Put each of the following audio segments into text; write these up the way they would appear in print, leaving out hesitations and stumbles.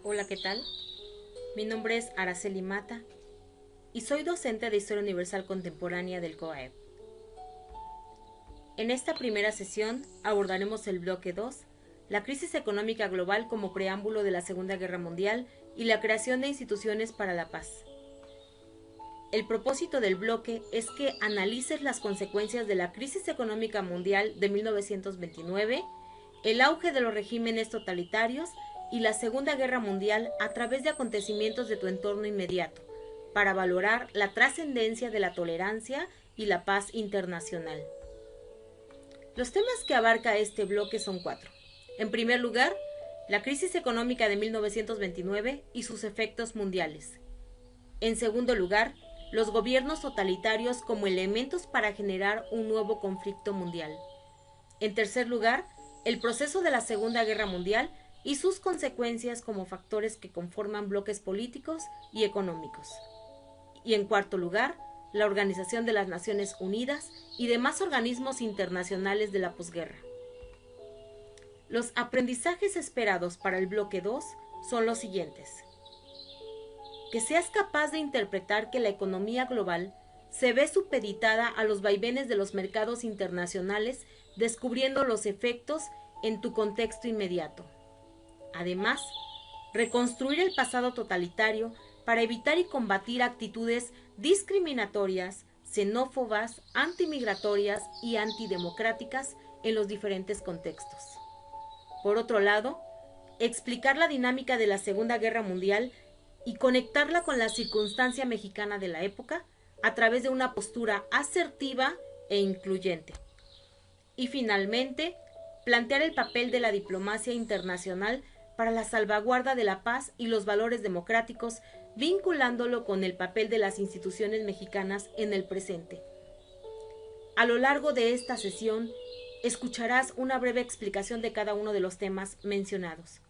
Hola, ¿qué tal? Mi nombre es Araceli Mata y soy docente de Historia Universal Contemporánea del COAEP. En esta primera sesión abordaremos el bloque 2, la crisis económica global como preámbulo de la Segunda Guerra Mundial y la creación de instituciones para la paz. El propósito del bloque es que analices las consecuencias de la crisis económica mundial de 1929, el auge de los regímenes totalitarios y la Segunda Guerra Mundial a través de acontecimientos de tu entorno inmediato, para valorar la trascendencia de la tolerancia y la paz internacional. Los temas que abarca este bloque son 4. En primer lugar, la crisis económica de 1929 y sus efectos mundiales. En segundo lugar, los gobiernos totalitarios como elementos para generar un nuevo conflicto mundial. En tercer lugar, el proceso de la Segunda Guerra Mundial y sus consecuencias como factores que conforman bloques políticos y económicos. Y en cuarto lugar, la Organización de las Naciones Unidas y demás organismos internacionales de la posguerra. Los aprendizajes esperados para el bloque 2 son los siguientes. Que seas capaz de interpretar que la economía global se ve supeditada a los vaivenes de los mercados internacionales, descubriendo los efectos en tu contexto inmediato. Además, reconstruir el pasado totalitario para evitar y combatir actitudes discriminatorias, xenófobas, antimigratorias y antidemocráticas en los diferentes contextos. Por otro lado, explicar la dinámica de la Segunda Guerra Mundial y conectarla con la circunstancia mexicana de la época a través de una postura asertiva e incluyente. Y finalmente, plantear el papel de la diplomacia internacional para la salvaguarda de la paz y los valores democráticos, vinculándolo con el papel de las instituciones mexicanas en el presente. A lo largo de esta sesión, escucharás una breve explicación de cada uno de los temas mencionados.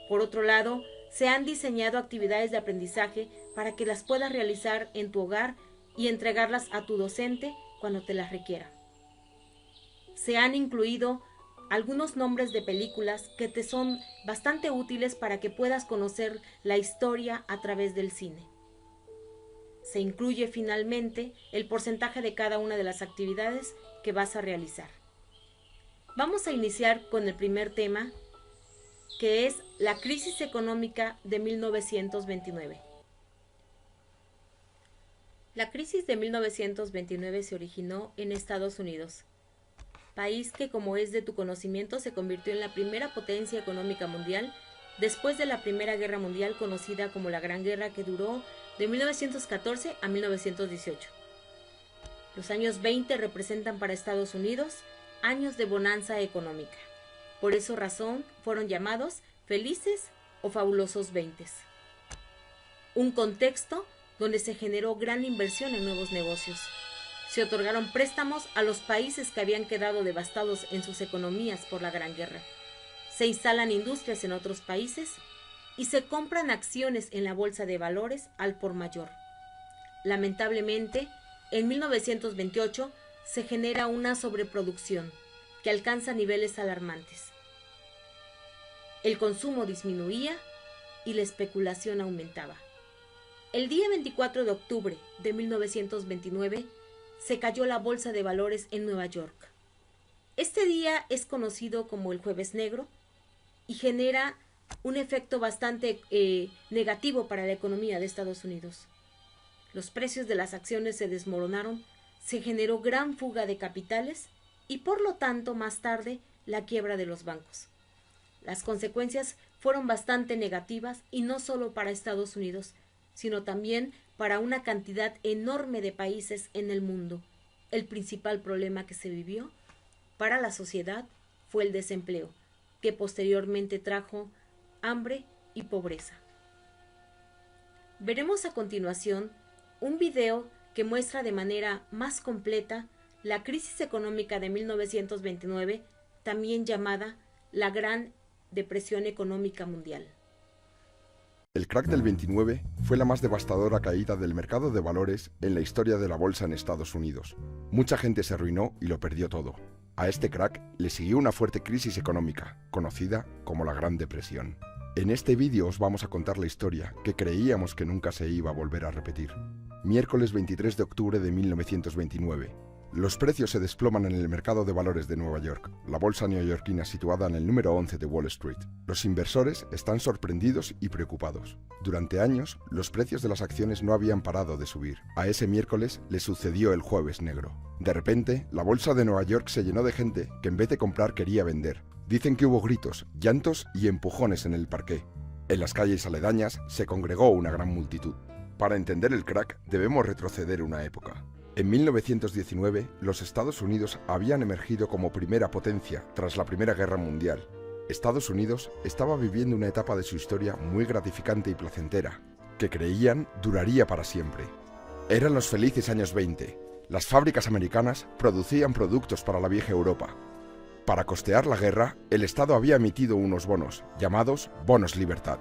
Por otro lado, se han diseñado actividades de aprendizaje para que las puedas realizar en tu hogar y entregarlas a tu docente cuando te las requiera. Se han incluido algunos nombres de películas que te son bastante útiles para que puedas conocer la historia a través del cine. Se incluye finalmente el porcentaje de cada una de las actividades que vas a realizar. Vamos a iniciar con el primer tema, que es la crisis económica de 1929. La crisis de 1929 se originó en Estados Unidos, país que, como es de tu conocimiento, se convirtió en la primera potencia económica mundial después de la Primera Guerra Mundial, conocida como la Gran Guerra, que duró de 1914 a 1918. Los años 20 representan para Estados Unidos años de bonanza económica. Por esa razón fueron llamados felices o fabulosos 20. Un contexto donde se generó gran inversión en nuevos negocios. Se otorgaron préstamos a los países que habían quedado devastados en sus economías por la Gran Guerra. Se instalan industrias en otros países y se compran acciones en la bolsa de valores al por mayor. Lamentablemente, en 1928 se genera una sobreproducción que alcanza niveles alarmantes. El consumo disminuía y la especulación aumentaba. El día 24 de octubre de 1929 se cayó la bolsa de valores en Nueva York. Este día es conocido como el Jueves Negro y genera un efecto bastante negativo para la economía de Estados Unidos. Los precios de las acciones se desmoronaron, se generó gran fuga de capitales y por lo tanto más tarde la quiebra de los bancos. Las consecuencias fueron bastante negativas y no solo para Estados Unidos, sino también para una cantidad enorme de países en el mundo. El principal problema que se vivió para la sociedad fue el desempleo, que posteriormente trajo hambre y pobreza. Veremos a continuación un video que muestra de manera más completa la crisis económica de 1929, también llamada la Gran Depresión Económica Mundial. El crack del 29 fue la más devastadora caída del mercado de valores en la historia de la bolsa en Estados Unidos. Mucha gente se arruinó y lo perdió todo. A este crack le siguió una fuerte crisis económica, conocida como la Gran Depresión. En este vídeo os vamos a contar la historia que creíamos que nunca se iba a volver a repetir. Miércoles 23 de octubre de 1929. Los precios se desploman en el mercado de valores de Nueva York, la bolsa neoyorquina situada en el número 11 de Wall Street. Los inversores están sorprendidos y preocupados. Durante años, los precios de las acciones no habían parado de subir. A ese miércoles le sucedió el Jueves Negro. De repente, la bolsa de Nueva York se llenó de gente que en vez de comprar quería vender. Dicen que hubo gritos, llantos y empujones en el parqué. En las calles aledañas se congregó una gran multitud. Para entender el crack debemos retroceder una época. En 1919, los Estados Unidos habían emergido como primera potencia tras la Primera Guerra Mundial. Estados Unidos estaba viviendo una etapa de su historia muy gratificante y placentera, que creían duraría para siempre. Eran los felices años 20. Las fábricas americanas producían productos para la vieja Europa. Para costear la guerra, el Estado había emitido unos bonos, llamados bonos libertad.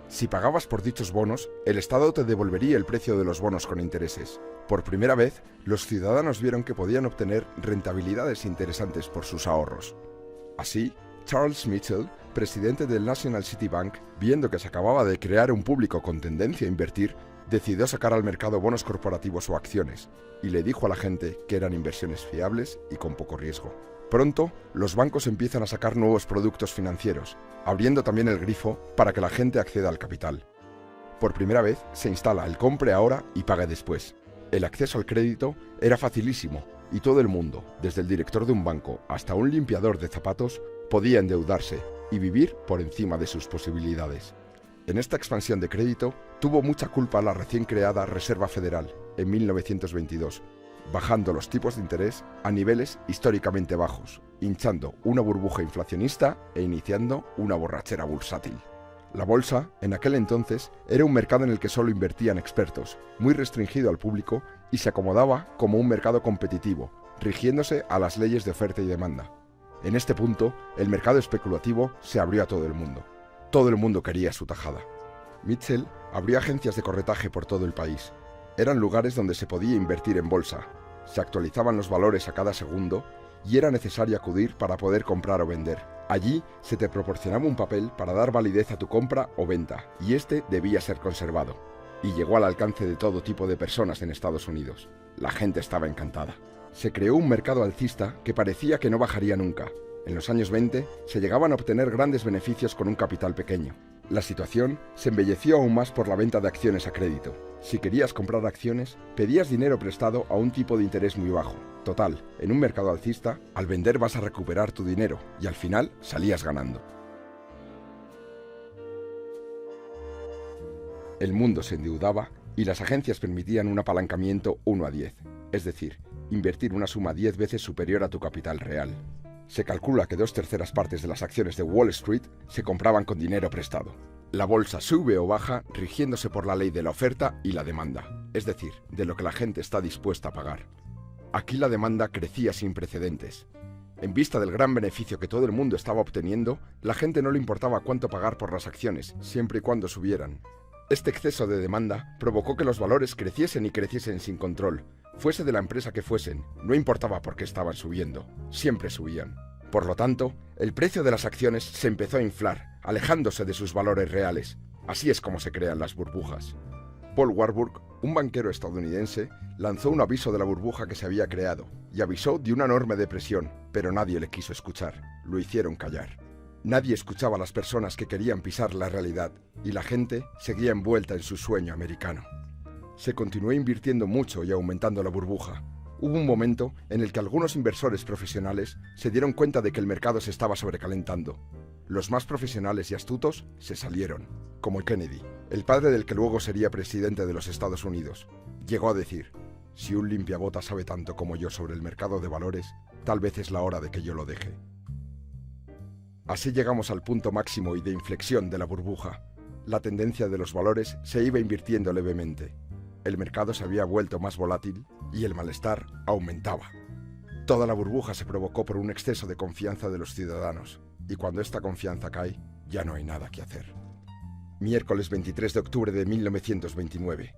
Si pagabas por dichos bonos, el Estado te devolvería el precio de los bonos con intereses. Por primera vez, los ciudadanos vieron que podían obtener rentabilidades interesantes por sus ahorros. Así, Charles Mitchell, presidente del National City Bank, viendo que se acababa de crear un público con tendencia a invertir, decidió sacar al mercado bonos corporativos o acciones, y le dijo a la gente que eran inversiones fiables y con poco riesgo. Pronto, los bancos empiezan a sacar nuevos productos financieros, abriendo también el grifo para que la gente acceda al capital. Por primera vez se instala el compre ahora y pague después. El acceso al crédito era facilísimo y todo el mundo, desde el director de un banco hasta un limpiador de zapatos, podía endeudarse y vivir por encima de sus posibilidades. En esta expansión de crédito tuvo mucha culpa la recién creada Reserva Federal en 1922, bajando los tipos de interés a niveles históricamente bajos, hinchando una burbuja inflacionista e iniciando una borrachera bursátil. La bolsa, en aquel entonces, era un mercado en el que solo invertían expertos, muy restringido al público y se acomodaba como un mercado competitivo, rigiéndose a las leyes de oferta y demanda. En este punto, el mercado especulativo se abrió a todo el mundo. Todo el mundo quería su tajada. Mitchell abrió agencias de corretaje por todo el país. Eran lugares donde se podía invertir en bolsa, se actualizaban los valores a cada segundo y era necesario acudir para poder comprar o vender. Allí se te proporcionaba un papel para dar validez a tu compra o venta y este debía ser conservado. Y llegó al alcance de todo tipo de personas en Estados Unidos. La gente estaba encantada. Se creó un mercado alcista que parecía que no bajaría nunca. En los años 20 se llegaban a obtener grandes beneficios con un capital pequeño. La situación se embelleció aún más por la venta de acciones a crédito. Si querías comprar acciones, pedías dinero prestado a un tipo de interés muy bajo. Total, en un mercado alcista, al vender vas a recuperar tu dinero y al final salías ganando. El mundo se endeudaba y las agencias permitían un apalancamiento 1:10, es decir, invertir una suma 10 veces superior a tu capital real. Se calcula que 2/3 partes de las acciones de Wall Street se compraban con dinero prestado. La bolsa sube o baja rigiéndose por la ley de la oferta y la demanda, es decir, de lo que la gente está dispuesta a pagar. Aquí la demanda crecía sin precedentes. En vista del gran beneficio que todo el mundo estaba obteniendo, la gente no le importaba cuánto pagar por las acciones, siempre y cuando subieran. Este exceso de demanda provocó que los valores creciesen y creciesen sin control. Fuese de la empresa que fuesen, no importaba por qué estaban subiendo, siempre subían. Por lo tanto, el precio de las acciones se empezó a inflar, alejándose de sus valores reales. Así es como se crean las burbujas. Paul Warburg, un banquero estadounidense, lanzó un aviso de la burbuja que se había creado y avisó de una enorme depresión, pero nadie le quiso escuchar, lo hicieron callar. Nadie escuchaba a las personas que querían pisar la realidad y la gente seguía envuelta en su sueño americano. Se continuó invirtiendo mucho y aumentando la burbuja. Hubo un momento en el que algunos inversores profesionales se dieron cuenta de que el mercado se estaba sobrecalentando. Los más profesionales y astutos se salieron, como Kennedy, el padre del que luego sería presidente de los Estados Unidos. Llegó a decir: si un limpiabotas sabe tanto como yo sobre el mercado de valores, tal vez es la hora de que yo lo deje. Así llegamos al punto máximo y de inflexión de la burbuja. La tendencia de los valores se iba invirtiendo levemente. El mercado se había vuelto más volátil y el malestar aumentaba. Toda la burbuja se provocó por un exceso de confianza de los ciudadanos, y cuando esta confianza cae, ya no hay nada que hacer. Miércoles 23 de octubre de 1929.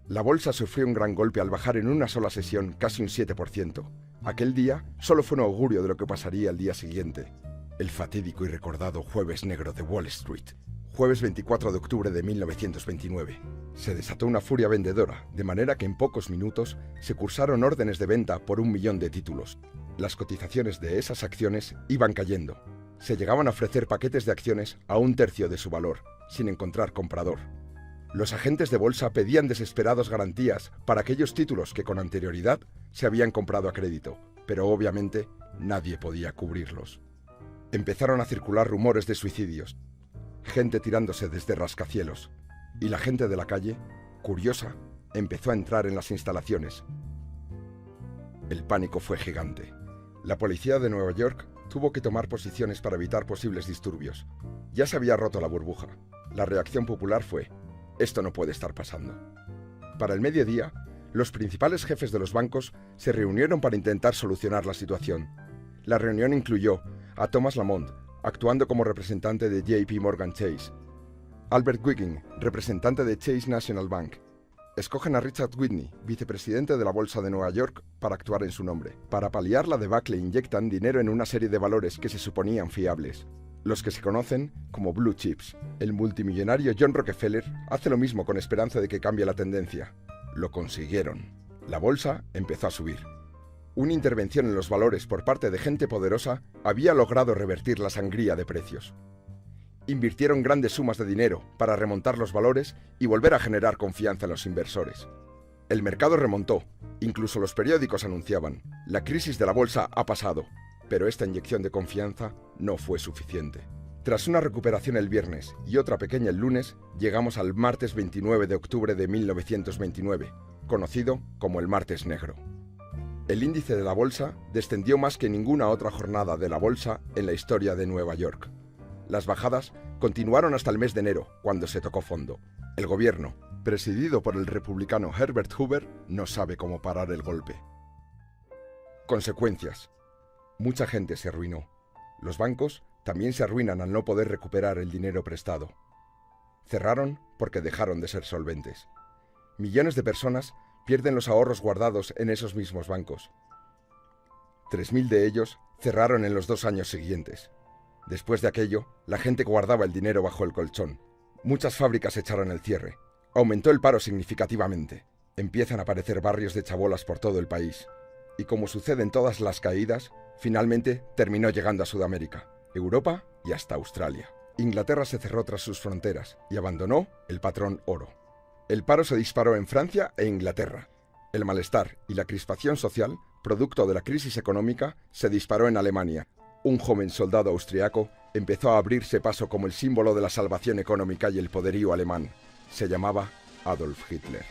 La bolsa sufrió un gran golpe al bajar en una sola sesión casi un 7%. Aquel día solo fue un augurio de lo que pasaría al día siguiente. El fatídico y recordado Jueves Negro de Wall Street. jueves 24 de octubre de 1929. Se desató una furia vendedora, de manera que en pocos minutos se cursaron órdenes de venta por 1 millón de títulos. Las cotizaciones de esas acciones iban cayendo. Se llegaban a ofrecer paquetes de acciones a 1/3 de su valor, sin encontrar comprador. Los agentes de bolsa pedían desesperados garantías para aquellos títulos que con anterioridad se habían comprado a crédito, pero obviamente nadie podía cubrirlos. Empezaron a circular rumores de suicidios, gente tirándose desde rascacielos, y la gente de la calle, curiosa, empezó a entrar en las instalaciones. El pánico fue gigante. La policía de Nueva York tuvo que tomar posiciones para evitar posibles disturbios. Ya se había roto la burbuja. La reacción popular fue: esto no puede estar pasando. Para el mediodía, los principales jefes de los bancos se reunieron para intentar solucionar la situación. La reunión incluyó a Thomas Lamont, actuando como representante de JP Morgan Chase, Albert Wiggin, representante de Chase National Bank. Escogen a Richard Whitney, vicepresidente de la Bolsa de Nueva York, para actuar en su nombre. Para paliar la debacle inyectan dinero en una serie de valores que se suponían fiables, los que se conocen como Blue Chips. El multimillonario John Rockefeller hace lo mismo con esperanza de que cambie la tendencia. Lo consiguieron. La bolsa empezó a subir. Una intervención en los valores por parte de gente poderosa había logrado revertir la sangría de precios. Invirtieron grandes sumas de dinero para remontar los valores y volver a generar confianza en los inversores. El mercado remontó, incluso los periódicos anunciaban: la crisis de la bolsa ha pasado, pero esta inyección de confianza no fue suficiente. Tras una recuperación el viernes y otra pequeña el lunes, llegamos al martes 29 de octubre de 1929, conocido como el Martes Negro. El índice de la bolsa descendió más que ninguna otra jornada de la bolsa en la historia de Nueva York. Las bajadas continuaron hasta el mes de enero, cuando se tocó fondo. El gobierno, presidido por el republicano Herbert Hoover, no sabe cómo parar el golpe. Consecuencias. Mucha gente se arruinó. Los bancos también se arruinan al no poder recuperar el dinero prestado. Cerraron porque dejaron de ser solventes. Millones de personas pierden los ahorros guardados en esos mismos bancos. 3.000 de ellos cerraron en los 2 años siguientes. Después de aquello, la gente guardaba el dinero bajo el colchón. Muchas fábricas echaron el cierre. Aumentó el paro significativamente. Empiezan a aparecer barrios de chabolas por todo el país. Y como sucede en todas las caídas, finalmente terminó llegando a Sudamérica, Europa y hasta Australia. Inglaterra se cerró tras sus fronteras y abandonó el patrón oro. El paro se disparó en Francia e Inglaterra. El malestar y la crispación social, producto de la crisis económica, se disparó en Alemania. Un joven soldado austriaco empezó a abrirse paso como el símbolo de la salvación económica y el poderío alemán. Se llamaba Adolf Hitler.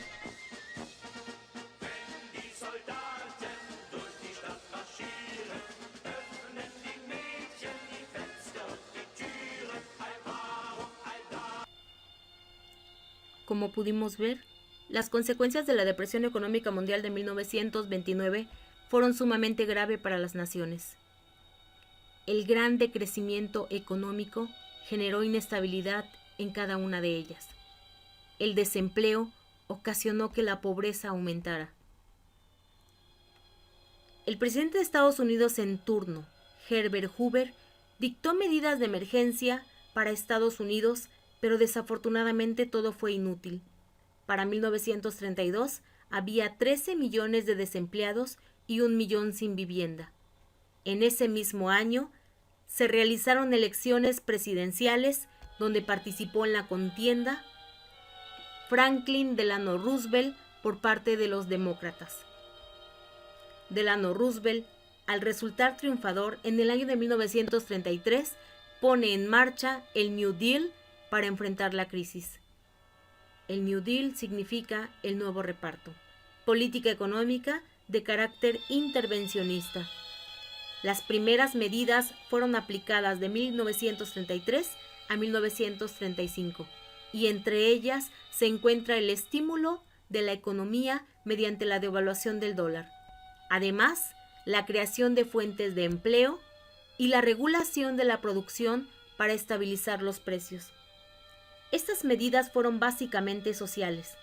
Como pudimos ver, las consecuencias de la depresión económica mundial de 1929 fueron sumamente graves para las naciones. El gran decrecimiento económico generó inestabilidad en cada una de ellas. El desempleo ocasionó que la pobreza aumentara. El presidente de Estados Unidos en turno, Herbert Hoover, dictó medidas de emergencia para Estados Unidos, pero desafortunadamente todo fue inútil. Para 1932 había 13 millones de desempleados y 1 millón sin vivienda. En ese mismo año se realizaron elecciones presidenciales donde participó en la contienda Franklin Delano Roosevelt por parte de los demócratas. Delano Roosevelt, al resultar triunfador en el año de 1933, pone en marcha el New Deal para enfrentar la crisis. El New Deal significa el nuevo reparto, política económica de carácter intervencionista. Las primeras medidas fueron aplicadas de 1933 a 1935 y entre ellas se encuentra el estímulo de la economía mediante la devaluación del dólar. Además, la creación de fuentes de empleo y la regulación de la producción para estabilizar los precios. Estas medidas fueron básicamente sociales,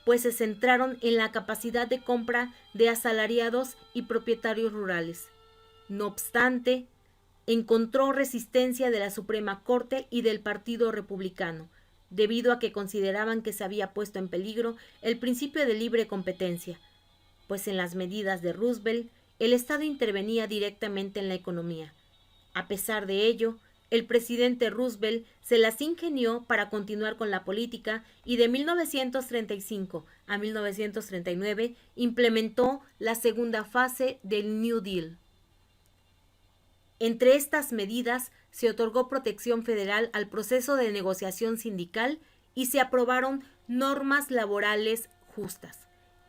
pues se centraron en la capacidad de compra de asalariados y propietarios rurales. No obstante, encontró resistencia de la Suprema Corte y del Partido Republicano, debido a que consideraban que se había puesto en peligro el principio de libre competencia, pues en las medidas de Roosevelt el Estado intervenía directamente en la economía. A pesar de ello, el presidente Roosevelt se las ingenió para continuar con la política y de 1935 a 1939 implementó la segunda fase del New Deal. Entre estas medidas se otorgó protección federal al proceso de negociación sindical y se aprobaron normas laborales justas.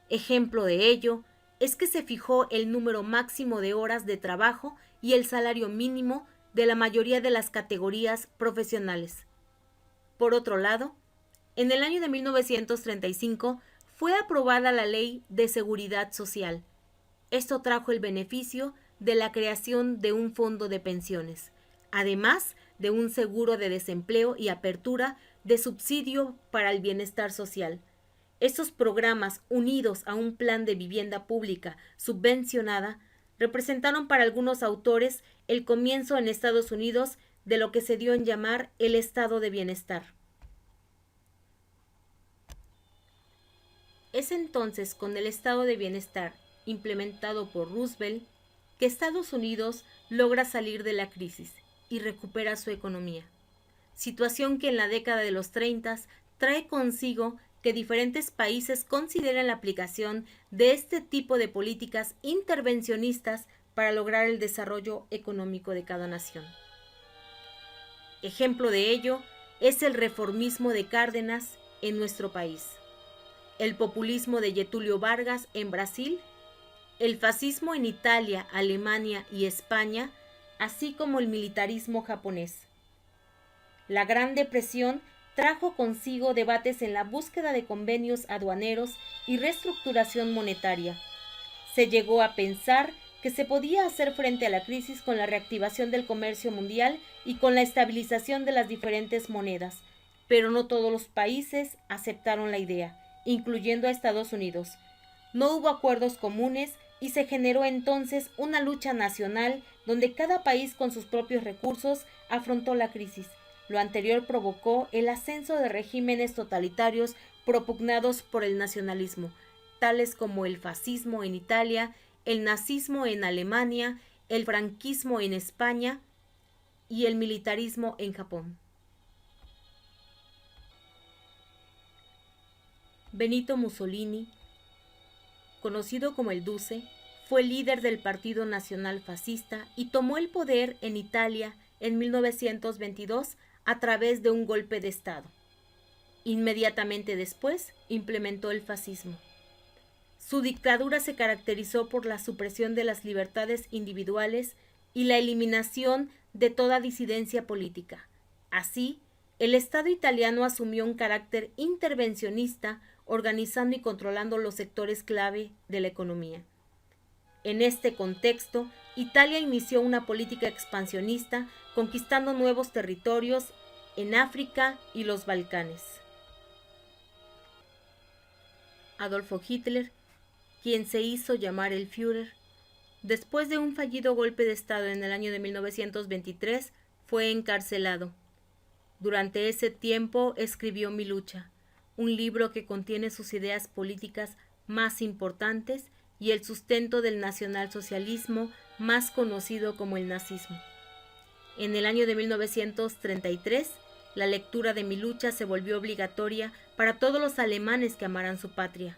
Ejemplo de ello es que se fijó el número máximo de horas de trabajo y el salario mínimo de la mayoría de las categorías profesionales. Por otro lado, en el año de 1935 fue aprobada la Ley de Seguridad Social. Esto trajo el beneficio de la creación de un fondo de pensiones, además de un seguro de desempleo y apertura de subsidio para el bienestar social. Estos programas, unidos a un plan de vivienda pública subvencionada, representaron para algunos autores el comienzo en Estados Unidos de lo que se dio en llamar el estado de bienestar. Es entonces con el estado de bienestar implementado por Roosevelt que Estados Unidos logra salir de la crisis y recupera su economía, situación que en la década de los 30 trae consigo que diferentes países consideren la aplicación de este tipo de políticas intervencionistas para lograr el desarrollo económico de cada nación. Ejemplo de ello es el reformismo de Cárdenas en nuestro país, el populismo de Getúlio Vargas en Brasil, el fascismo en Italia, Alemania y España, así como el militarismo japonés. La Gran Depresión trajo consigo debates en la búsqueda de convenios aduaneros y reestructuración monetaria. Se llegó a pensar que se podía hacer frente a la crisis con la reactivación del comercio mundial y con la estabilización de las diferentes monedas, pero no todos los países aceptaron la idea, incluyendo a Estados Unidos. No hubo acuerdos comunes y se generó entonces una lucha nacional donde cada país con sus propios recursos afrontó la crisis. Lo anterior provocó el ascenso de regímenes totalitarios propugnados por el nacionalismo, tales como el fascismo en Italia, el nazismo en Alemania, el franquismo en España y el militarismo en Japón. Benito Mussolini, conocido como el Duce, fue líder del Partido Nacional Fascista y tomó el poder en Italia en 1922 a través de un golpe de Estado. Inmediatamente después implementó el fascismo. Su dictadura se caracterizó por la supresión de las libertades individuales y la eliminación de toda disidencia política. Así, el Estado italiano asumió un carácter intervencionista, organizando y controlando los sectores clave de la economía. En este contexto, Italia inició una política expansionista, conquistando nuevos territorios en África y los Balcanes. Adolfo Hitler, quien se hizo llamar el Führer, después de un fallido golpe de Estado en el año de 1923, fue encarcelado. Durante ese tiempo escribió Mi lucha, un libro que contiene sus ideas políticas más importantes y el sustento del nacionalsocialismo más conocido como el nazismo. En el año de 1933, la lectura de Mi lucha se volvió obligatoria para todos los alemanes que amaran su patria.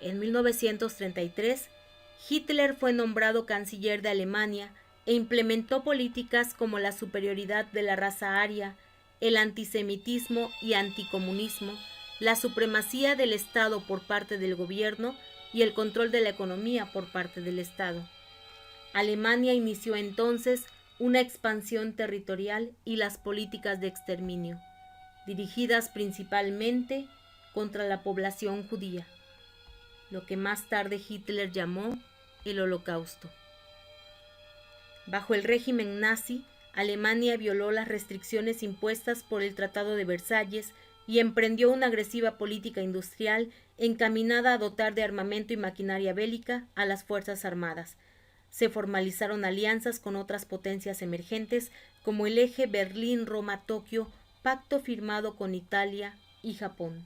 En 1933, Hitler fue nombrado canciller de Alemania e implementó políticas como la superioridad de la raza aria, el antisemitismo y anticomunismo, la supremacía del Estado por parte del gobierno y el control de la economía por parte del Estado. Alemania inició entonces una expansión territorial y las políticas de exterminio, dirigidas principalmente contra la población judía, lo que más tarde Hitler llamó el Holocausto. Bajo el régimen nazi, Alemania violó las restricciones impuestas por el Tratado de Versalles y emprendió una agresiva política industrial encaminada a dotar de armamento y maquinaria bélica a las Fuerzas Armadas. Se formalizaron alianzas con otras potencias emergentes como el eje Berlín-Roma-Tokio, pacto firmado con Italia y Japón.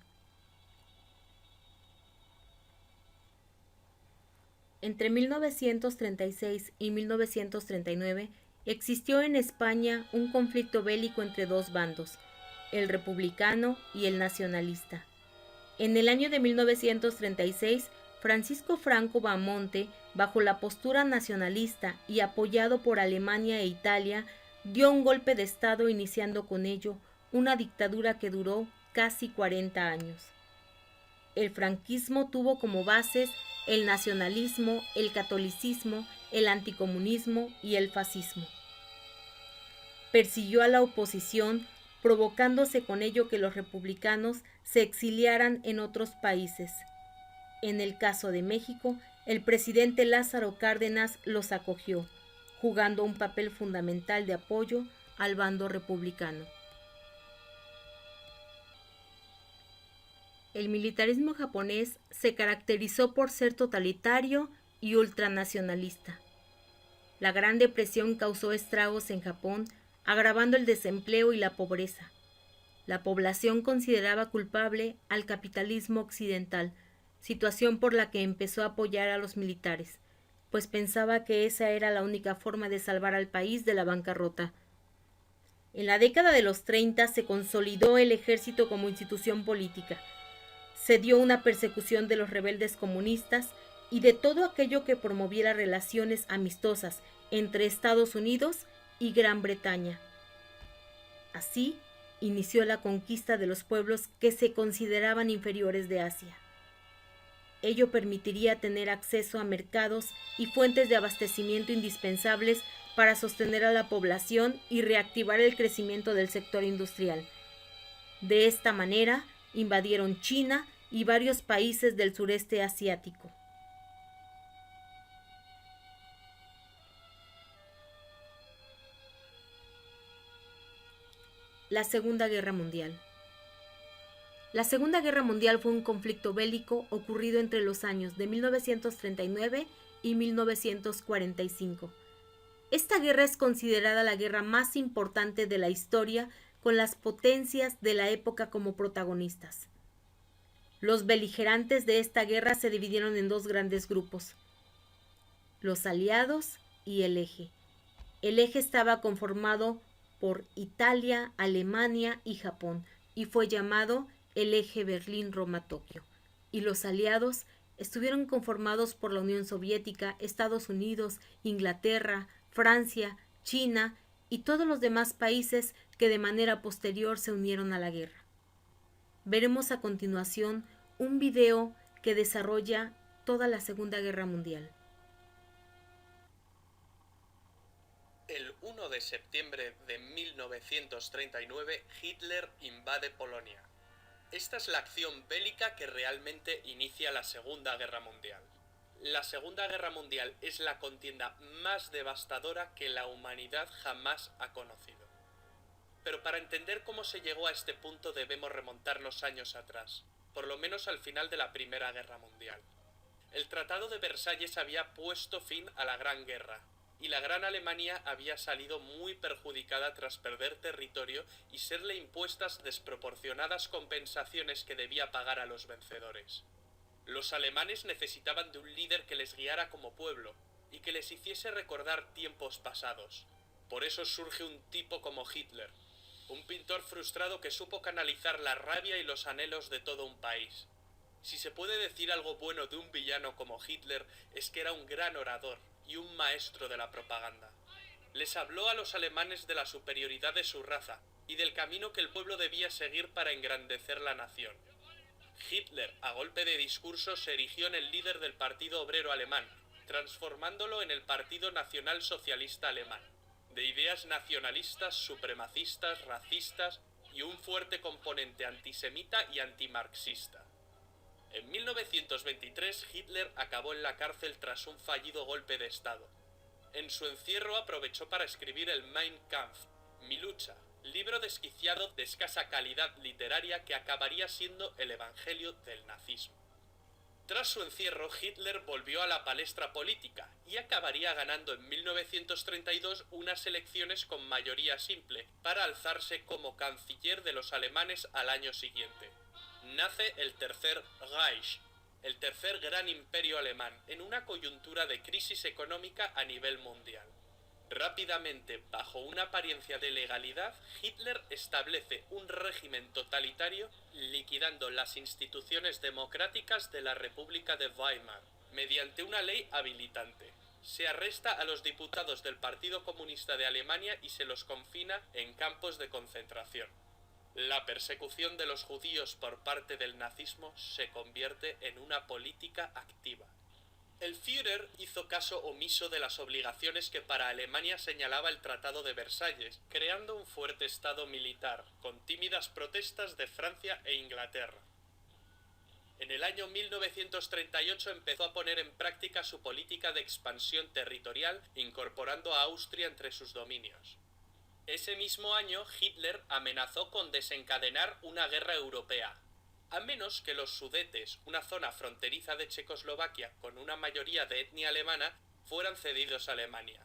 Entre 1936 y 1939 existió en España un conflicto bélico entre dos bandos, el republicano y el nacionalista. En el año de 1936, Francisco Franco Bahamonde, bajo la postura nacionalista y apoyado por Alemania e Italia, dio un golpe de Estado iniciando con ello una dictadura que duró casi 40 años. El franquismo tuvo como bases el nacionalismo, el catolicismo, el anticomunismo y el fascismo. Persiguió a la oposición, provocándose con ello que los republicanos se exiliaran en otros países. En el caso de México, el presidente Lázaro Cárdenas los acogió, jugando un papel fundamental de apoyo al bando republicano. El militarismo japonés se caracterizó por ser totalitario y ultranacionalista. La Gran Depresión causó estragos en Japón, agravando el desempleo y la pobreza. La población consideraba culpable al capitalismo occidental, situación por la que empezó a apoyar a los militares, pues pensaba que esa era la única forma de salvar al país de la bancarrota. En la década de los 30 se consolidó el ejército como institución política. Se dio una persecución de los rebeldes comunistas y de todo aquello que promoviera relaciones amistosas entre Estados Unidos y Gran Bretaña. Así, inició la conquista de los pueblos que se consideraban inferiores de Asia. Ello permitiría tener acceso a mercados y fuentes de abastecimiento indispensables para sostener a la población y reactivar el crecimiento del sector industrial. De esta manera, invadieron China y varios países del sureste asiático. La Segunda Guerra Mundial. La Segunda Guerra Mundial fue un conflicto bélico ocurrido entre los años de 1939 y 1945. Esta guerra es considerada la guerra más importante de la historia, con las potencias de la época como protagonistas. Los beligerantes de esta guerra se dividieron en dos grandes grupos: los aliados y el eje. El eje estaba conformado por Italia, Alemania y Japón, y fue llamado el eje Berlín-Roma-Tokio. Y los aliados estuvieron conformados por la Unión Soviética, Estados Unidos, Inglaterra, Francia, China y todos los demás países que de manera posterior se unieron a la guerra. Veremos a continuación un video que desarrolla toda la Segunda Guerra Mundial. El 1 de septiembre de 1939, Hitler invade Polonia. Esta es la acción bélica que realmente inicia la Segunda Guerra Mundial. La Segunda Guerra Mundial es la contienda más devastadora que la humanidad jamás ha conocido. Pero para entender cómo se llegó a este punto debemos remontarnos años atrás, por lo menos al final de la Primera Guerra Mundial. El Tratado de Versalles había puesto fin a la Gran Guerra, y la Gran Alemania había salido muy perjudicada tras perder territorio y serle impuestas desproporcionadas compensaciones que debía pagar a los vencedores. Los alemanes necesitaban de un líder que les guiara como pueblo y que les hiciese recordar tiempos pasados. Por eso surge un tipo como Hitler, un pintor frustrado que supo canalizar la rabia y los anhelos de todo un país. Si se puede decir algo bueno de un villano como Hitler, es que era un gran orador y un maestro de la propaganda. Les habló a los alemanes de la superioridad de su raza y del camino que el pueblo debía seguir para engrandecer la nación. Hitler, a golpe de discurso, se erigió en el líder del Partido Obrero Alemán, transformándolo en el Partido Nacional Socialista Alemán, de ideas nacionalistas, supremacistas, racistas y un fuerte componente antisemita y antimarxista. En 1923, Hitler acabó en la cárcel tras un fallido golpe de Estado. En su encierro aprovechó para escribir el Mein Kampf, Mi lucha, libro desquiciado de escasa calidad literaria que acabaría siendo el evangelio del nazismo. Tras su encierro, Hitler volvió a la palestra política y acabaría ganando en 1932 unas elecciones con mayoría simple para alzarse como canciller de los alemanes al año siguiente. Nace el Tercer Reich, el tercer gran imperio alemán, en una coyuntura de crisis económica a nivel mundial. Rápidamente, bajo una apariencia de legalidad, Hitler establece un régimen totalitario liquidando las instituciones democráticas de la República de Weimar, mediante una ley habilitante. Se arresta a los diputados del Partido Comunista de Alemania y se los confina en campos de concentración. La persecución de los judíos por parte del nazismo se convierte en una política activa. El Führer hizo caso omiso de las obligaciones que para Alemania señalaba el Tratado de Versalles, creando un fuerte estado militar, con tímidas protestas de Francia e Inglaterra. En el año 1938 empezó a poner en práctica su política de expansión territorial, incorporando a Austria entre sus dominios. Ese mismo año, Hitler amenazó con desencadenar una guerra europea, a menos que los Sudetes, una zona fronteriza de Checoslovaquia con una mayoría de etnia alemana, fueran cedidos a Alemania.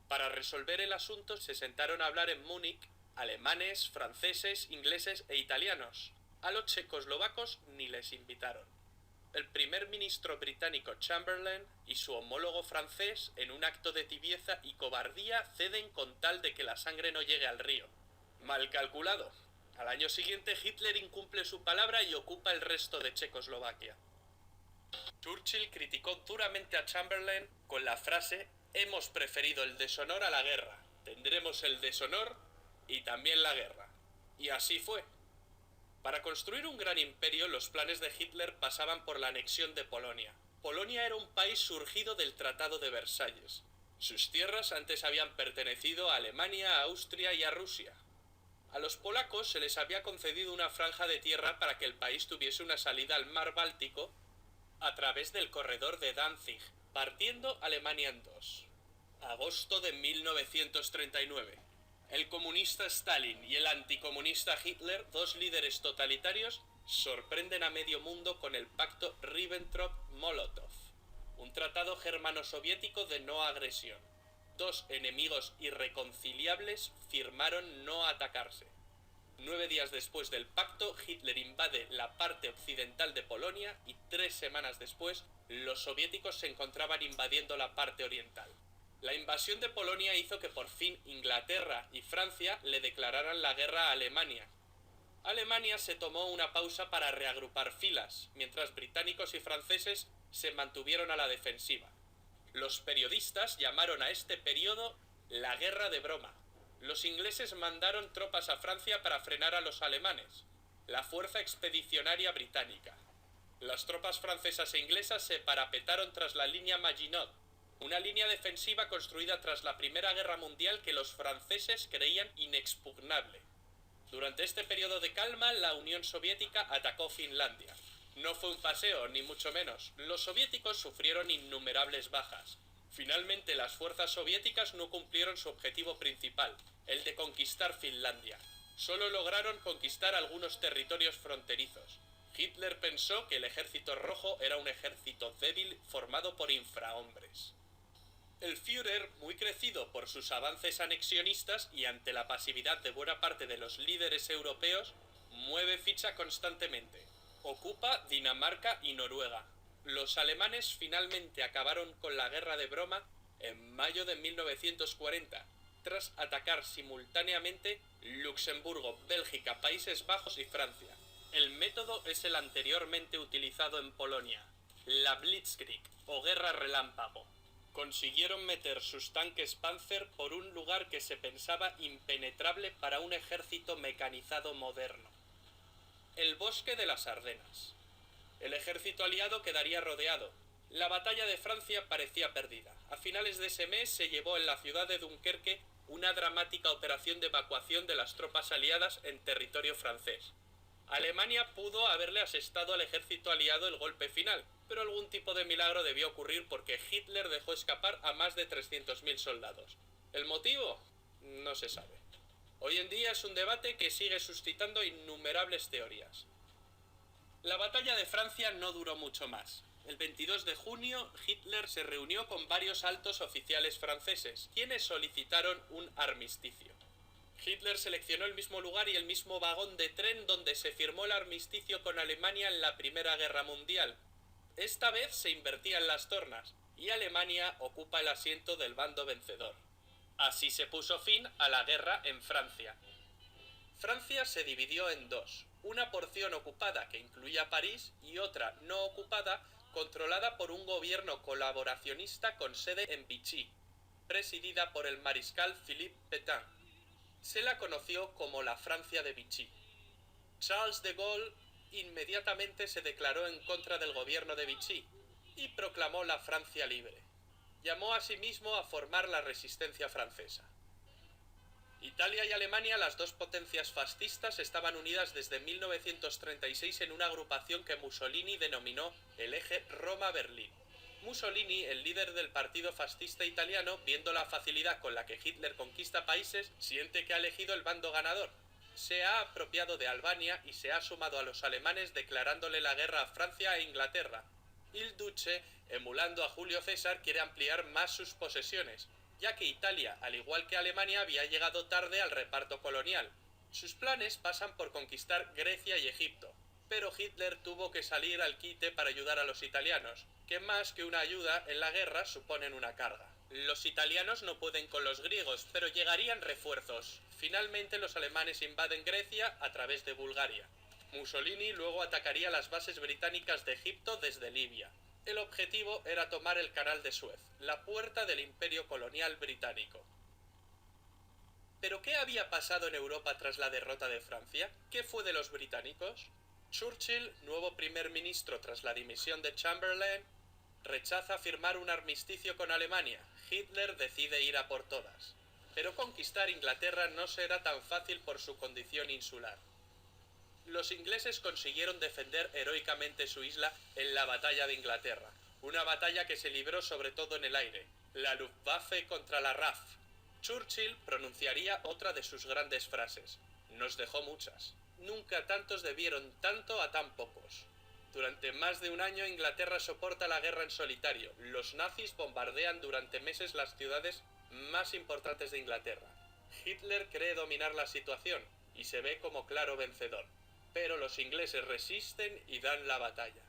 Para resolver el asunto se sentaron a hablar en Múnich alemanes, franceses, ingleses e italianos. A los checoslovacos ni les invitaron. El primer ministro británico Chamberlain y su homólogo francés, en un acto de tibieza y cobardía, ceden con tal de que la sangre no llegue al río. Mal calculado. Al año siguiente Hitler incumple su palabra y ocupa el resto de Checoslovaquia. Churchill criticó duramente a Chamberlain con la frase: «Hemos preferido el deshonor a la guerra, tendremos el deshonor y también la guerra». Y así fue. Para construir un gran imperio, los planes de Hitler pasaban por la anexión de Polonia. Polonia era un país surgido del Tratado de Versalles. Sus tierras antes habían pertenecido a Alemania, a Austria y a Rusia. A los polacos se les había concedido una franja de tierra para que el país tuviese una salida al mar Báltico a través del corredor de Danzig, partiendo Alemania en dos. Agosto de 1939. El comunista Stalin y el anticomunista Hitler, dos líderes totalitarios, sorprenden a medio mundo con el pacto Ribbentrop-Molotov, un tratado germano-soviético de no agresión. Dos enemigos irreconciliables firmaron no atacarse. 9 días después del pacto, Hitler invade la parte occidental de Polonia y 3 semanas después, los soviéticos se encontraban invadiendo la parte oriental. La invasión de Polonia hizo que por fin Inglaterra y Francia le declararan la guerra a Alemania. Alemania se tomó una pausa para reagrupar filas, mientras británicos y franceses se mantuvieron a la defensiva. Los periodistas llamaron a este periodo la Guerra de Broma. Los ingleses mandaron tropas a Francia para frenar a los alemanes, la Fuerza Expedicionaria Británica. Las tropas francesas e inglesas se parapetaron tras la línea Maginot, una línea defensiva construida tras la Primera Guerra Mundial que los franceses creían inexpugnable. Durante este periodo de calma, la Unión Soviética atacó Finlandia. No fue un paseo, ni mucho menos. Los soviéticos sufrieron innumerables bajas. Finalmente, las fuerzas soviéticas no cumplieron su objetivo principal, el de conquistar Finlandia. Solo lograron conquistar algunos territorios fronterizos. Hitler pensó que el Ejército Rojo era un ejército débil formado por infrahombres. El Führer, muy crecido por sus avances anexionistas y ante la pasividad de buena parte de los líderes europeos, mueve ficha constantemente. Ocupa Dinamarca y Noruega. Los alemanes finalmente acabaron con la Guerra de Broma en mayo de 1940, tras atacar simultáneamente Luxemburgo, Bélgica, Países Bajos y Francia. El método es el anteriormente utilizado en Polonia, la Blitzkrieg o Guerra Relámpago. Consiguieron meter sus tanques Panzer por un lugar que se pensaba impenetrable para un ejército mecanizado moderno. El bosque de las Ardenas. El ejército aliado quedaría rodeado. La batalla de Francia parecía perdida. A finales de ese mes se llevó en la ciudad de Dunkerque una dramática operación de evacuación de las tropas aliadas en territorio francés. Alemania pudo haberle asestado al ejército aliado el golpe final, pero algún tipo de milagro debió ocurrir porque Hitler dejó escapar a más de 300.000 soldados. ¿El motivo? No se sabe. Hoy en día es un debate que sigue suscitando innumerables teorías. La batalla de Francia no duró mucho más. El 22 de junio, Hitler se reunió con varios altos oficiales franceses, quienes solicitaron un armisticio. Hitler seleccionó el mismo lugar y el mismo vagón de tren donde se firmó el armisticio con Alemania en la Primera Guerra Mundial. Esta vez se invertían las tornas, y Alemania ocupa el asiento del bando vencedor. Así se puso fin a la guerra en Francia. Francia se dividió en dos, una porción ocupada que incluía París y otra no ocupada controlada por un gobierno colaboracionista con sede en Vichy, presidida por el mariscal Philippe Pétain. Se la conoció como la Francia de Vichy. Charles de Gaulle inmediatamente se declaró en contra del gobierno de Vichy y proclamó la Francia libre. Llamó asimismo a formar la resistencia francesa. Italia y Alemania, las dos potencias fascistas, estaban unidas desde 1936 en una agrupación que Mussolini denominó el eje Roma-Berlín. Mussolini, el líder del partido fascista italiano, viendo la facilidad con la que Hitler conquista países, siente que ha elegido el bando ganador. Se ha apropiado de Albania y se ha sumado a los alemanes declarándole la guerra a Francia e Inglaterra. Il Duce, emulando a Julio César, quiere ampliar más sus posesiones, ya que Italia, al igual que Alemania, había llegado tarde al reparto colonial. Sus planes pasan por conquistar Grecia y Egipto, pero Hitler tuvo que salir al quite para ayudar a los italianos, que más que una ayuda en la guerra suponen una carga. Los italianos no pueden con los griegos, pero llegarían refuerzos. Finalmente los alemanes invaden Grecia a través de Bulgaria. Mussolini luego atacaría las bases británicas de Egipto desde Libia. El objetivo era tomar el canal de Suez, la puerta del imperio colonial británico. ¿Pero qué había pasado en Europa tras la derrota de Francia? ¿Qué fue de los británicos? Churchill, nuevo primer ministro tras la dimisión de Chamberlain, rechaza firmar un armisticio con Alemania. Hitler decide ir a por todas. Pero conquistar Inglaterra no será tan fácil por su condición insular. Los ingleses consiguieron defender heroicamente su isla en la batalla de Inglaterra, una batalla que se libró sobre todo en el aire, la Luftwaffe contra la RAF. Churchill pronunciaría otra de sus grandes frases: nos dejó muchas. Nunca tantos debieron tanto a tan pocos. Durante más de un año Inglaterra soporta la guerra en solitario. Los nazis bombardean durante meses las ciudades más importantes de Inglaterra. Hitler cree dominar la situación y se ve como claro vencedor. Pero los ingleses resisten y dan la batalla.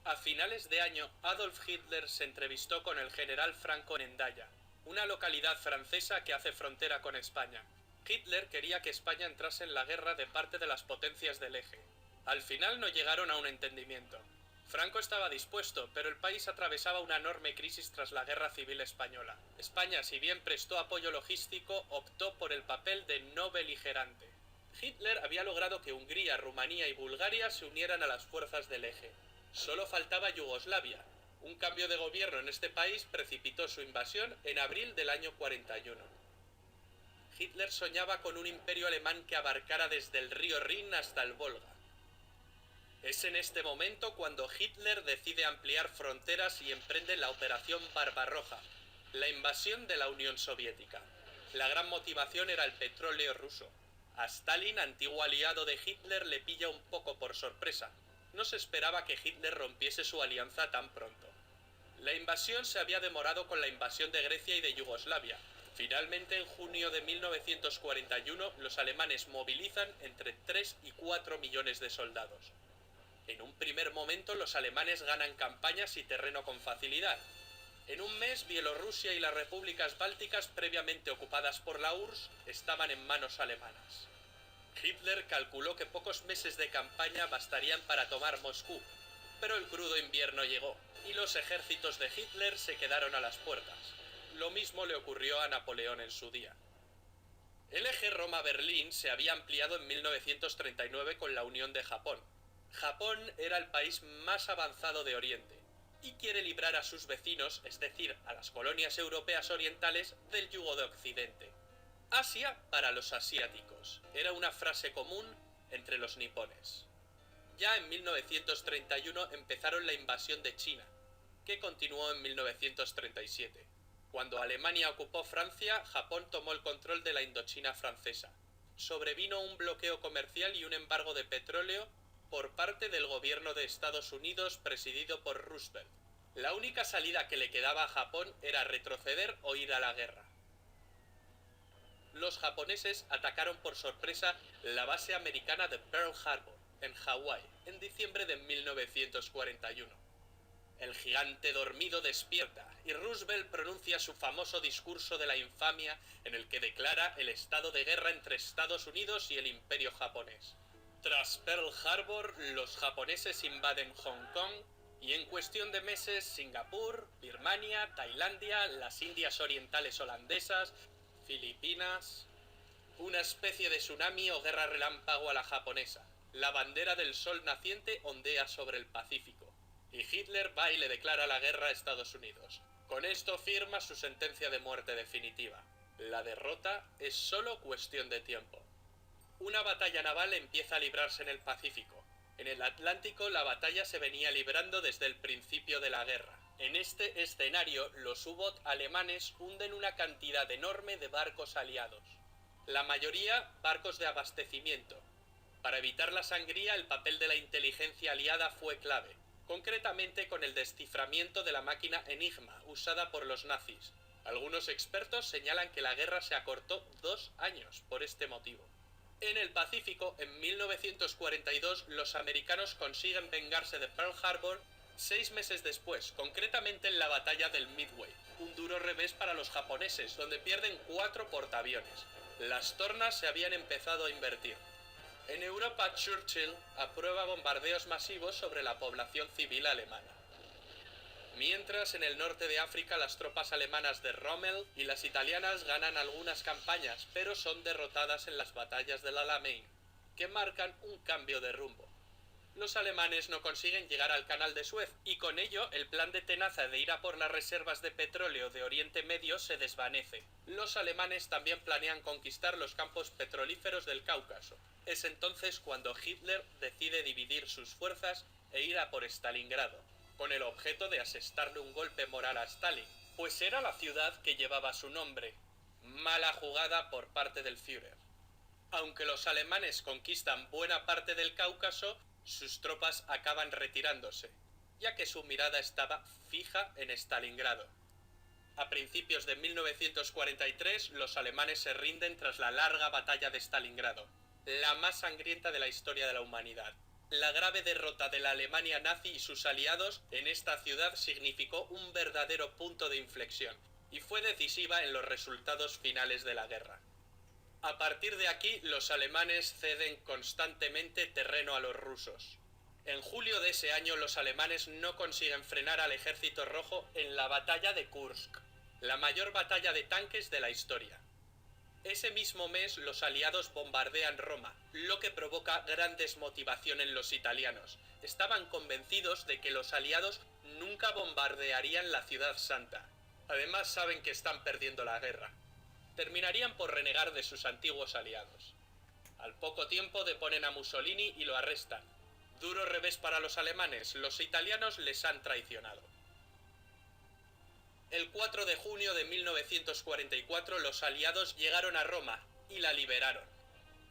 A finales de año, Adolf Hitler se entrevistó con el general Franco en Hendaya, una localidad francesa que hace frontera con España. Hitler quería que España entrase en la guerra de parte de las potencias del eje. Al final no llegaron a un entendimiento. Franco estaba dispuesto, pero el país atravesaba una enorme crisis tras la Guerra Civil Española. España, si bien prestó apoyo logístico, optó por el papel de no beligerante. Hitler había logrado que Hungría, Rumanía y Bulgaria se unieran a las fuerzas del eje. Solo faltaba Yugoslavia. Un cambio de gobierno en este país precipitó su invasión en abril del año 41. Hitler soñaba con un imperio alemán que abarcara desde el río Rin hasta el Volga. Es en este momento cuando Hitler decide ampliar fronteras y emprende la Operación Barbarroja, la invasión de la Unión Soviética. La gran motivación era el petróleo ruso. A Stalin, antiguo aliado de Hitler, le pilla un poco por sorpresa. No se esperaba que Hitler rompiese su alianza tan pronto. La invasión se había demorado con la invasión de Grecia y de Yugoslavia. Finalmente, en junio de 1941, los alemanes movilizan entre 3 y 4 millones de soldados. En un primer momento, los alemanes ganan campañas y terreno con facilidad. En un mes, Bielorrusia y las repúblicas bálticas previamente ocupadas por la URSS estaban en manos alemanas. Hitler calculó que pocos meses de campaña bastarían para tomar Moscú, pero el crudo invierno llegó y los ejércitos de Hitler se quedaron a las puertas. Lo mismo le ocurrió a Napoleón en su día. El eje Roma-Berlín se había ampliado en 1939 con la unión de Japón. Japón era el país más avanzado de Oriente y quiere librar a sus vecinos, es decir, a las colonias europeas orientales, del yugo de Occidente. Asia para los asiáticos era una frase común entre los nipones. Ya en 1931 empezaron la invasión de China, que continuó en 1937. Cuando Alemania ocupó Francia, Japón tomó el control de la Indochina francesa. Sobrevino un bloqueo comercial y un embargo de petróleo por parte del gobierno de Estados Unidos presidido por Roosevelt. La única salida que le quedaba a Japón era retroceder o ir a la guerra. Los japoneses atacaron por sorpresa la base americana de Pearl Harbor, en Hawái, en diciembre de 1941. El gigante dormido despierta y Roosevelt pronuncia su famoso discurso de la infamia en el que declara el estado de guerra entre Estados Unidos y el Imperio japonés. Tras Pearl Harbor, los japoneses invaden Hong Kong y en cuestión de meses Singapur, Birmania, Tailandia, las Indias Orientales holandesas, Filipinas... Una especie de tsunami o guerra relámpago a la japonesa. La bandera del sol naciente ondea sobre el Pacífico. Y Hitler va y le declara la guerra a Estados Unidos. Con esto firma su sentencia de muerte definitiva. La derrota es solo cuestión de tiempo. Una batalla naval empieza a librarse en el Pacífico. En el Atlántico la batalla se venía librando desde el principio de la guerra. En este escenario, los U-Boot alemanes hunden una cantidad enorme de barcos aliados. La mayoría barcos de abastecimiento. Para evitar la sangría, el papel de la inteligencia aliada fue clave, concretamente con el desciframiento de la máquina Enigma usada por los nazis. Algunos expertos señalan que la guerra se acortó 2 años por este motivo. En el Pacífico, en 1942, los americanos consiguen vengarse de Pearl Harbor 6 meses después, concretamente en la batalla del Midway, un duro revés para los japoneses, donde pierden 4 portaaviones. Las tornas se habían empezado a invertir. En Europa, Churchill aprueba bombardeos masivos sobre la población civil alemana. Mientras, en el norte de África, las tropas alemanas de Rommel y las italianas ganan algunas campañas, pero son derrotadas en las batallas del Alamein, que marcan un cambio de rumbo. Los alemanes no consiguen llegar al Canal de Suez, y con ello el plan de Tenaza de ir a por las reservas de petróleo de Oriente Medio se desvanece. Los alemanes también planean conquistar los campos petrolíferos del Cáucaso. Es entonces cuando Hitler decide dividir sus fuerzas e ir a por Stalingrado, con el objeto de asestarle un golpe moral a Stalin, pues era la ciudad que llevaba su nombre. Mala jugada por parte del Führer. Aunque los alemanes conquistan buena parte del Cáucaso, sus tropas acaban retirándose, ya que su mirada estaba fija en Stalingrado. A principios de 1943, los alemanes se rinden tras la larga batalla de Stalingrado, la más sangrienta de la historia de la humanidad. La grave derrota de la Alemania nazi y sus aliados en esta ciudad significó un verdadero punto de inflexión, y fue decisiva en los resultados finales de la guerra. A partir de aquí, los alemanes ceden constantemente terreno a los rusos. En julio de ese año, los alemanes no consiguen frenar al ejército rojo en la batalla de Kursk, la mayor batalla de tanques de la historia. Ese mismo mes, los aliados bombardean Roma, lo que provoca gran desmotivación en los italianos. Estaban convencidos de que los aliados nunca bombardearían la ciudad santa. Además, saben que están perdiendo la guerra. Terminarían por renegar de sus antiguos aliados. Al poco tiempo deponen a Mussolini y lo arrestan. Duro revés para los alemanes, los italianos les han traicionado. El 4 de junio de 1944 los aliados llegaron a Roma y la liberaron.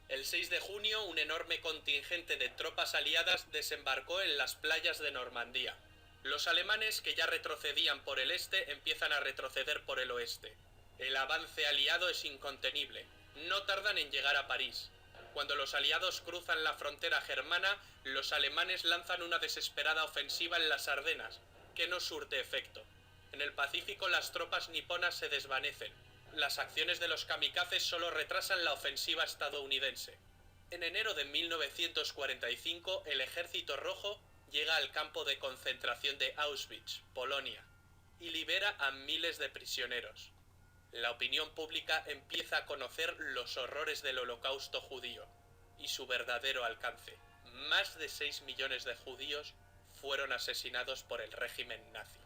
El 6 de junio un enorme contingente de tropas aliadas desembarcó en las playas de Normandía. Los alemanes, que ya retrocedían por el este, empiezan a retroceder por el oeste. El avance aliado es incontenible. No tardan en llegar a París. Cuando los aliados cruzan la frontera germana, los alemanes lanzan una desesperada ofensiva en las Ardenas, que no surte efecto. En el Pacífico las tropas niponas se desvanecen. Las acciones de los kamikazes solo retrasan la ofensiva estadounidense. En enero de 1945, el Ejército Rojo llega al campo de concentración de Auschwitz, Polonia, y libera a miles de prisioneros. La opinión pública empieza a conocer los horrores del Holocausto judío y su verdadero alcance. Más de 6 millones de judíos fueron asesinados por el régimen nazi.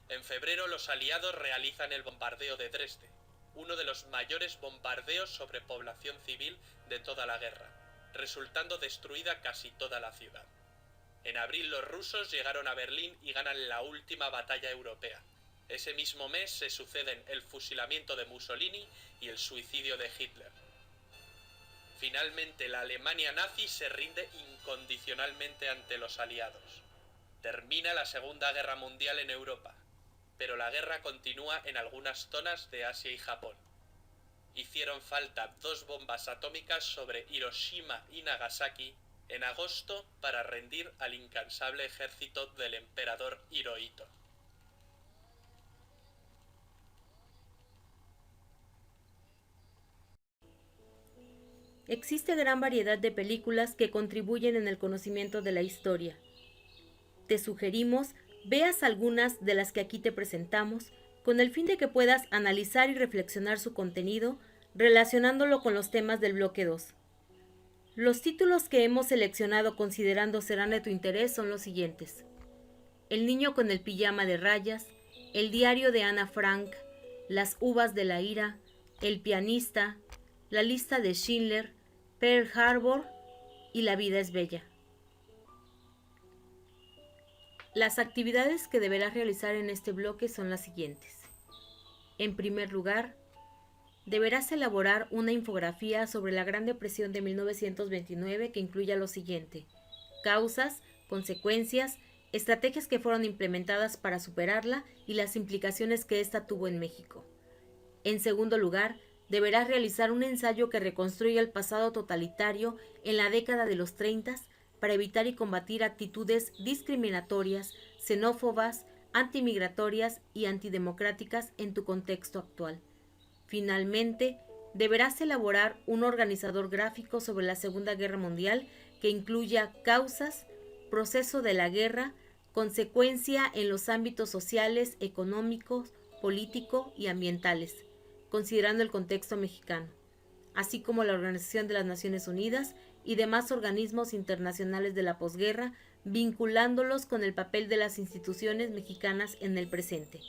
En febrero los aliados realizan el bombardeo de Dresde, uno de los mayores bombardeos sobre población civil de toda la guerra, resultando destruida casi toda la ciudad. En abril los rusos llegaron a Berlín y ganan la última batalla europea. Ese mismo mes se suceden el fusilamiento de Mussolini y el suicidio de Hitler. Finalmente, la Alemania nazi se rinde incondicionalmente ante los aliados. Termina la Segunda Guerra Mundial en Europa, pero la guerra continúa en algunas zonas de Asia y Japón. Hicieron falta 2 bombas atómicas sobre Hiroshima y Nagasaki en agosto para rendir al incansable ejército del emperador Hirohito. Existe gran variedad de películas que contribuyen en el conocimiento de la historia. Te sugerimos veas algunas de las que aquí te presentamos, con el fin de que puedas analizar y reflexionar su contenido, relacionándolo con los temas del bloque 2. Los títulos que hemos seleccionado considerando serán de tu interés son los siguientes: El niño con el pijama de rayas, El diario de Ana Frank, Las uvas de la ira, El pianista, La lista de Schindler, Pearl Harbor y La vida es bella. Las actividades que deberás realizar en este bloque son las siguientes. En primer lugar, deberás elaborar una infografía sobre la Gran Depresión de 1929 que incluya lo siguiente: causas, consecuencias, estrategias que fueron implementadas para superarla y las implicaciones que ésta tuvo en México. En segundo lugar, deberás realizar un ensayo que reconstruya el pasado totalitario en la década de los 30 para evitar y combatir actitudes discriminatorias, xenófobas, antimigratorias y antidemocráticas en tu contexto actual. Finalmente, deberás elaborar un organizador gráfico sobre la Segunda Guerra Mundial que incluya causas, proceso de la guerra, consecuencia en los ámbitos sociales, económicos, político y ambientales, considerando el contexto mexicano, así como la Organización de las Naciones Unidas y demás organismos internacionales de la posguerra, vinculándolos con el papel de las instituciones mexicanas en el presente.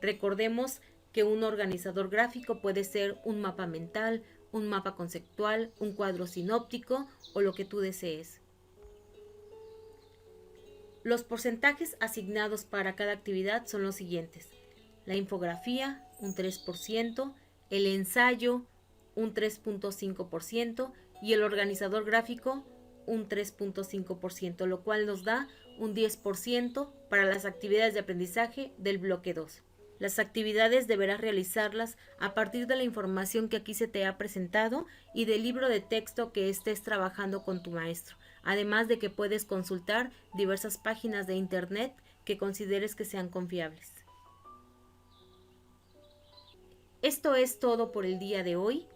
Recordemos que un organizador gráfico puede ser un mapa mental, un mapa conceptual, un cuadro sinóptico o lo que tú desees. Los porcentajes asignados para cada actividad son los siguientes: la infografía, un 3%, el ensayo, un 3.5%, y el organizador gráfico, un 3.5%, lo cual nos da un 10% para las actividades de aprendizaje del bloque 2. Las actividades deberás realizarlas a partir de la información que aquí se te ha presentado y del libro de texto que estés trabajando con tu maestro, además de que puedes consultar diversas páginas de internet que consideres que sean confiables. Esto es todo por el día de hoy.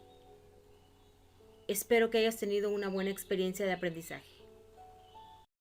Espero que hayas tenido una buena experiencia de aprendizaje.